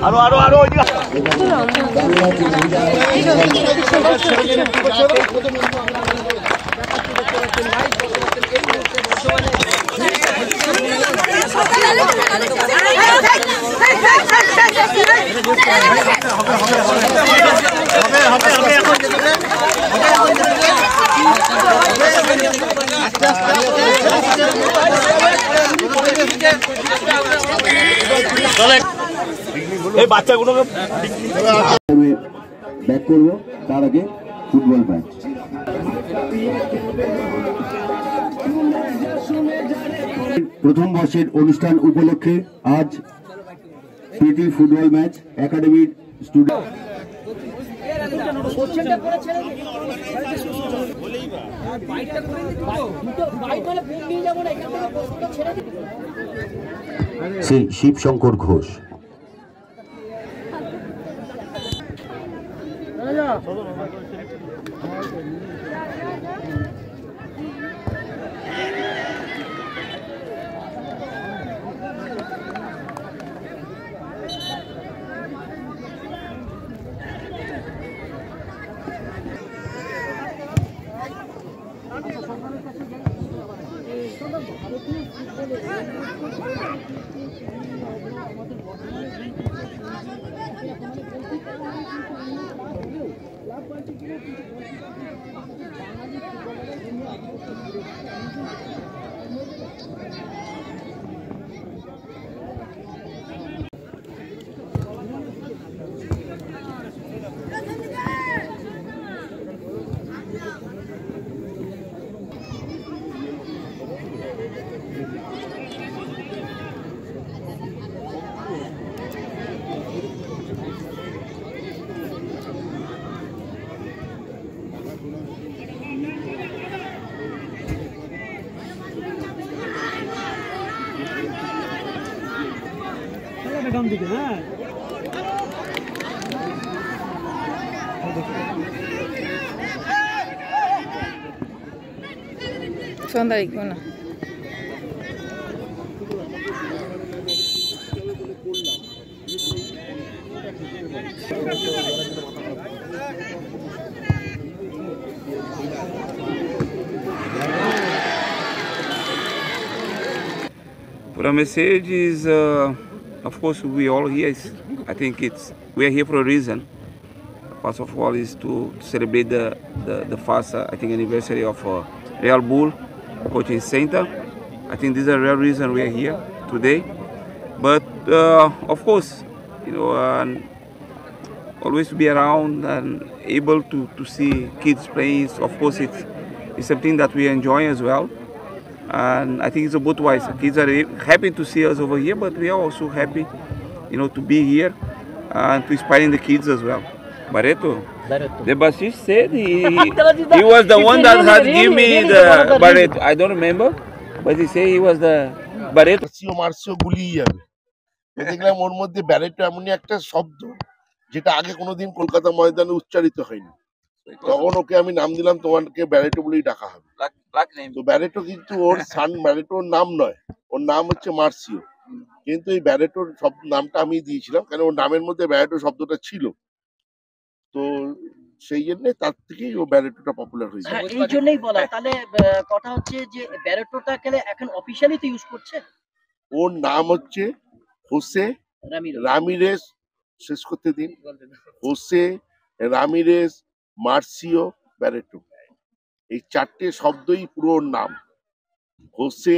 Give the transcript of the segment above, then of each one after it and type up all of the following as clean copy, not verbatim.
আরো আরো আরো এই বাচ্চাগুলোকে ব্যাক করবো, তার আগে ফুটবল ম্যাচ। প্রথম বর্ষের অনুষ্ঠান উপলক্ষে আজ প্রীতি ফুটবল ম্যাচ একাডেমির স্টুডেন্ট শ্রী শিবশঙ্কর ঘোষ। সন্ধ্যা দেখবো না। The message is, of course, we all here. I think we are here for a reason. First of all, is to celebrate the first, I think, anniversary of Real Bull Coaching Center. I think this is a real reason we are here today. But of course, you know, always to be around and able to see kids playing. Of course, it's something that we enjoy as well. And I think it's both ways. Kids are happy to see us over here, but we are also happy, you know, to be here and to inspiring the kids as well. Barreto? The bassist said he was the one that had given me the Barreto. I don't remember, but he said he was the Barreto. মার্সিও গুলিয়ে যাবে। দেখলাম ওর মধ্যে Barreto এমনই একটা শব্দ যেটা আগে কোনোদিন কলকাতা ময়দানে উচ্চারিত হয়নি। তখন ওকে আমি নাম দিলাম, তোমাকে ব্যারেটো বলেই ডাকা হবে। তো ব্যারেটো কিন্তু ওর সান ব্যারেটোর নাম নয়, ওর নাম হচ্ছে মার্সিও। কিন্তু এই ব্যারেটোর নামটা আমি দিয়েছিলাম কারণ ওর নামের মধ্যে ব্যারেটো শব্দটা ছিল। তো সেই জন্য তার থেকেই ও ব্যারেটোটা পপুলার হয়েছে। এই জন্যই বলা। তাহলে কথা হচ্ছে যে ব্যারেটোটা এখন অফিশিয়ালি তো ইউজ করছে। ওর নাম হচ্ছে হোসে রামিরেস, শেষ করতে দিন, হোসে রামিরেস মার্সিও ব্যারেটো। এই চারটে শব্দই পুরো নাম, হোসে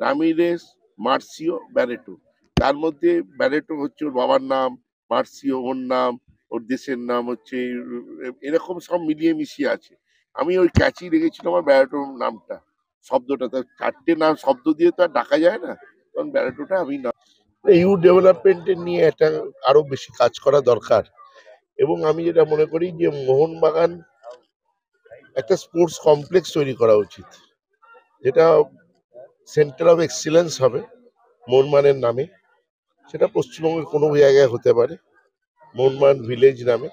রামিরেস মার্সিও ব্যারেটো। তার মধ্যে ব্যারেটো হচ্ছে ওর বাবার নাম, মার্সিও ওর নাম, ওর দেশের নাম হচ্ছে, এরকম সব মিলিয়ে মিশিয়ে আছে। আমি ওই ক্যাচি রেখেছিলাম আমার ব্যারেটোর নামটা, শব্দটা। তার চারটে নাম শব্দ দিয়ে তো আর ডাকা যায় না, কারণ ব্যারেটোটা আমি না। ইউথ ডেভেলপমেন্টের নিয়ে একটা আরো বেশি কাজ করা দরকার। এবং আমি যেটা মনে করি যে মোহনবাগান একটা স্পোর্টস কমপ্লেক্স তৈরি করা উচিত, যেটা সেন্টার অফ এক্সিলেন্স হবে মোহনবাগানের নামে। সেটা পশ্চিমবঙ্গের কোনো জায়গায় হতে পারে, মোহনবাগান ভিলেজ নামে।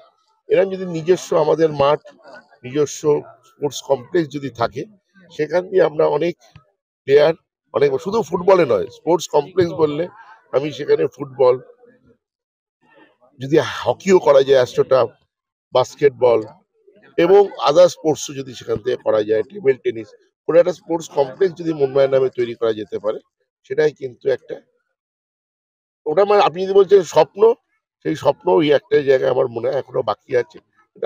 এরকম যদি নিজস্ব আমাদের মাঠ, নিজস্ব স্পোর্টস কমপ্লেক্স যদি থাকে, সেখান দিয়ে আমরা অনেক প্লেয়ার, অনেক, শুধু ফুটবলে নয়, স্পোর্টস কমপ্লেক্স বললে আমি সেখানে ফুটবল, যদি হকিও করা যায়, অ্যাস্ট্রোটাফ, বাস্কেটবল এবং আদার স্পোর্টসও যদি সেখান থেকে করা যায়, টেবিল টেনিস, কোনো একটা স্পোর্টস কমপ্লেক্স যদি মনমায়ের নামে তৈরি করা যেতে পারে, সেটাই কিন্তু একটা, ওটা মানে আপনি যদি বলছেন স্বপ্ন, সেই স্বপ্ন ওই একটা জায়গায় আমার মনে হয় এখনো বাকি আছে।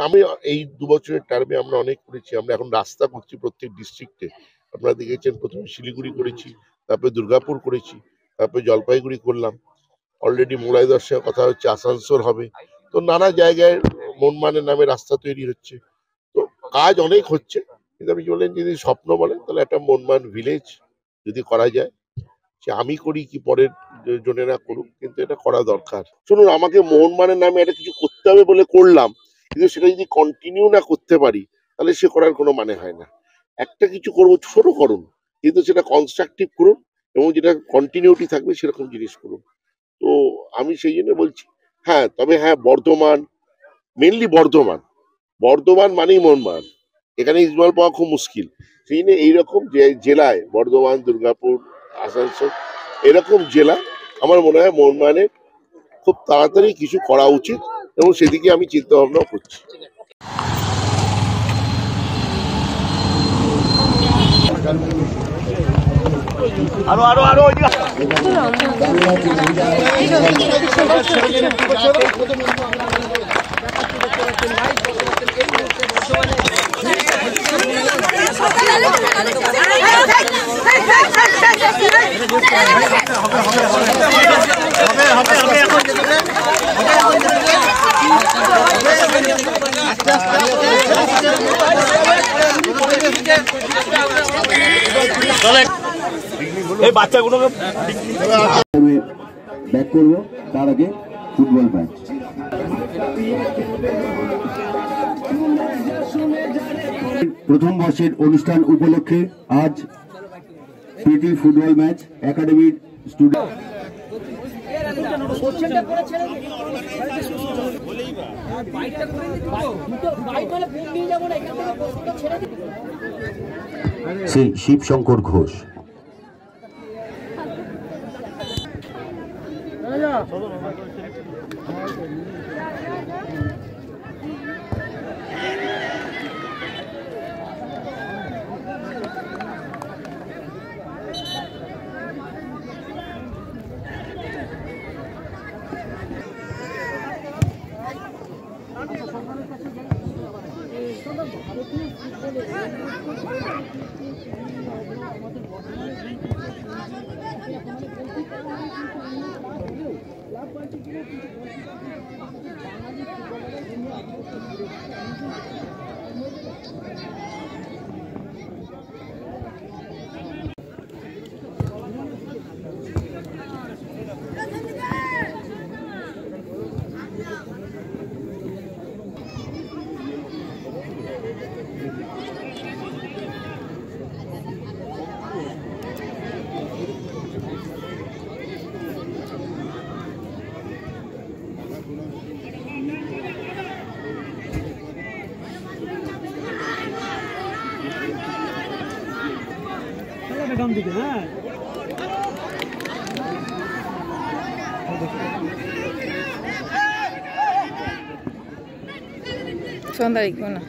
আমি এই 2 বছরের টার্মে আমরা অনেক করেছি। আমরা এখন রাস্তা করছি প্রত্যেক ডিস্ট্রিক্টে। আপনারা দেখেছেন প্রথমে শিলিগুড়ি করেছি, তারপরে দুর্গাপুর করেছি, তারপরে জলপাইগুড়ি করলাম, অলরেডি মোড়াইদার সঙ্গে কথা হচ্ছে, আসানসোল হবে। তো নানা জায়গায় মনমানের নামে রাস্তা তৈরি হচ্ছে। তো কাজ অনেক হচ্ছে, কিন্তু আপনি বললেন যদি স্বপ্ন বলেন তাহলে একটা মনমান ভিলেজ যদি করা যায়, সে আমি করি কি পরের জনেরা করুক, কিন্তু এটা করা দরকার। শুনুন, আমাকে মোহনবাগানের নামে একটা কিছু করতে হবে বলে করলাম, কিন্তু সেটা যদি কন্টিনিউ না করতে পারি তাহলে সে করার কোনো মানে হয় না। একটা কিছু করবো, ছোট করুন, কিন্তু সেটা কনস্ট্রাকটিভ করুন এবং যেটা কন্টিনিউটি থাকবে সেরকম জিনিস করুন। তো আমি সেই জন্য বলছি, হ্যাঁ, তবে হ্যাঁ, বর্ধমান, মেনলি বর্ধমান মানেই মোহনবাগান, এখানে ইজমাল পাওয়া খুব মুশকিল। সেই জন্য এইরকম জেলায়, বর্ধমান, দুর্গাপুর, আসানসোল, এরকম জেলা আমার মনে হয় মোহনবাগানের খুব তাড়াতাড়ি কিছু করা উচিত এবং সেদিকে আমি চিন্তা ভাবনাও করছি। আরো আরো আরো এই বাচ্চাগুলোকে ব্যাক করব, তার আগে ফুটবল ম্যাচ। প্রথম বর্ষের অনুষ্ঠান উপলক্ষে আজ প্রীতি ফুটবল ম্যাচ একাডেমির স্টুডেন্ট শ্রী শিবশঙ্কর ঘোষ। সন্ধ্যা দেখবো না।